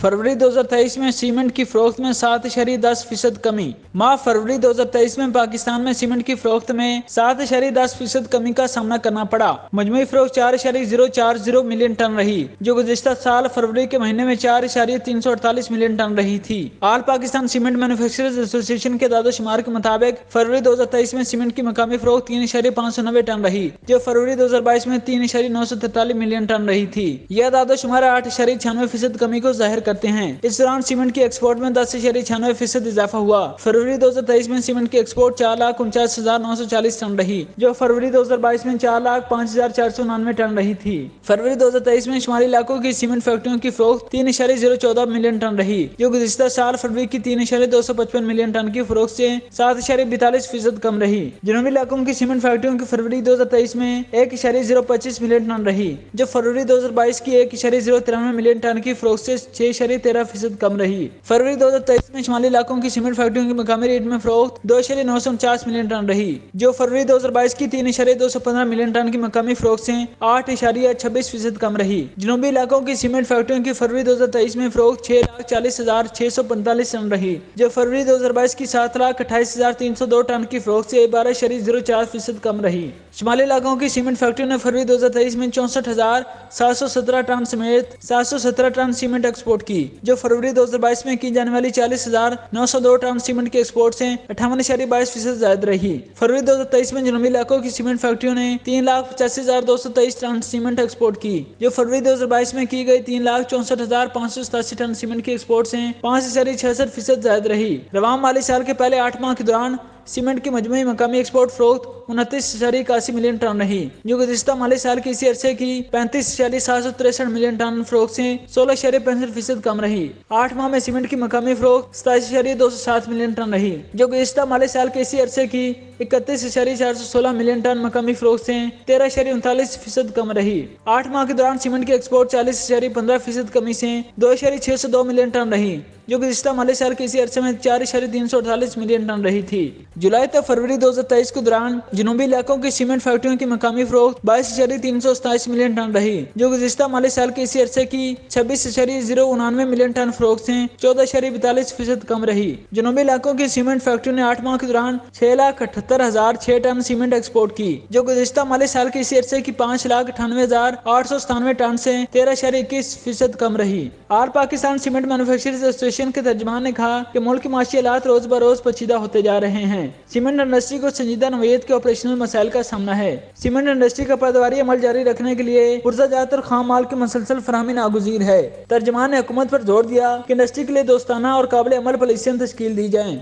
फरवरी 2023 में सीमेंट की फरोख्त में 7.10% कमी। माह फरवरी 2023 में पाकिस्तान में सीमेंट की फरोख्त में 7.10% कमी का सामना करना पड़ा। मजमूई फरोख्त 4.040 मिलियन टन रही, जो गुज़िश्ता साल फरवरी के महीने में 4.348 मिलियन टन रही थी। All Pakistan cement manufacturers association के दादोशुमार के मुताबिक फरवरी 2023 में सीमेंट की मकामी फरोख्त 3.590 टन रही, जो फरवरी 2022 में 3.943 मिलियन टन रही थी। यह दादोशुमार 8.96% कमी को जाहिर करते हैं। इस दौरान सीमेंट की एक्सपोर्ट में 10.96% इजाफा हुआ। फरवरी 2023 में सीमेंट की एक्सपोर्ट 4,49,940 टन रही, जो फरवरी 2022 में 4,05,499 टन रही थी। फरवरी 2023 में शुमारी इलाकों की सीमेंट फैक्ट्रियों की फरोख्त 3.014 मिलियन टन रही, जो गुज़िश्ता साल फरवरी की 3.255 मिलियन टन की फरोख्त से 7.42% कम रही। जनूबी इलाकों की सीमेंट फैक्ट्रियों की फरवरी 2023 में 1.025 मिलियन टन रही, जो फरवरी 2022 की 1.093 मिलियन टन की फरोख्त से 6.13% कम रही। फरवरी 2023 में शुमाली इलाकों की सीमेंट फैक्ट्रियों की मकामी रेट में फरोख्त 2.949 मिलियन टन रही, जो फरवरी 2022 की 3.215 मिलियन टन की मकामी फरोख्त से 8.26% कम रही। जनूबी इलाकों की सीमेंट फैक्ट्रियों की फरवरी 2023 में फरोख्त 6,40,645 टन रही, जो फरवरी 2022 की 7,28,302 टन की फरोख्त से 12.04% कम रही। शुमाली इलाकों की सीमेंट फैक्ट्रियों ने फरवरी 2023 में 64,717 टन समेत 717 टन सीमेंट एक्सपोर्ट की, जो फरवरी 2022 में की जाने वाली 40,902 टन सीमेंट के एक्सपोर्ट से 58.22% ज्यादा रही। फरवरी 2023 में जनूबी इलाकों की सीमेंट फैक्ट्रियों ने 3,85,223 टन सीमेंट एक्सपोर्ट की, जो फरवरी 2022 में की गई 3,64,587 टन सीमेंट के एक्सपोर्ट से 5.66% ज्यादा रही। रवां माली साल के पहले 8 माह के दौरान सीमेंट की मजमूई मकामी एक्सपोर्ट फरोख्त 29.81 मिलियन टन रही, जो गुज़िश्ता माली साल के इसी अरसे की 35.763 मिलियन टन फरोख्त से 16.65% कम रही। 8 माह में सीमेंट की मकामी फरोख्त 27.207 मिलियन टन रही, जो गुज़िश्ता माली साल के इसी अरसे की 31.416 मिलियन टन मकामी फरोख्त से 13.39% कम रही। 8 माह के दौरान सीमेंट की एक्सपोर्ट 40.15% कमी से 2.602 मिलियन टन रही, जो गुज़िश्ता माली साल के इसी अरसे में 4.348 मिलियन टन रही थी। जुलाई तक फरवरी 2023 के दौरान जनूबी इलाकों की सीमेंट फैक्ट्रियों की मकामी फरोख्त 22.327 मिलियन टन रही, जो गुज़िश्ता माली साल के इसी अरसे की 26.099 मिलियन टन फरोख्त से 14.42% कम रही। जनूबी इलाकों की सीमेंट फैक्ट्रियों ने 8 माह के दौरान 6,78,006 टन सीमेंट एक्सपोर्ट की, जो गुज़िश्ता माली साल के इसी अरसे की 5,98,897 टन से 13.21% कम रही। All Pakistan cement manufacturers association के तर्जुमान ने कहा कि मुल्क के माशी हालात रोज बरोज पेचीदा होते जा रहे हैं। सीमेंट इंडस्ट्री को संजीदा नौयत के ऑपरेशनल मसाइल का सामना है। सीमेंट इंडस्ट्री का पैदावारी अमल जारी रखने के लिए पुरज़ात और खाम माल की मुसलसल फराहमी नागुज़ीर है। तर्जुमान ने हुकूमत पर जोर दिया कि इंडस्ट्री के लिए दोस्ताना और काबिल अमल पॉलिसियां तश्कील दी जाएं।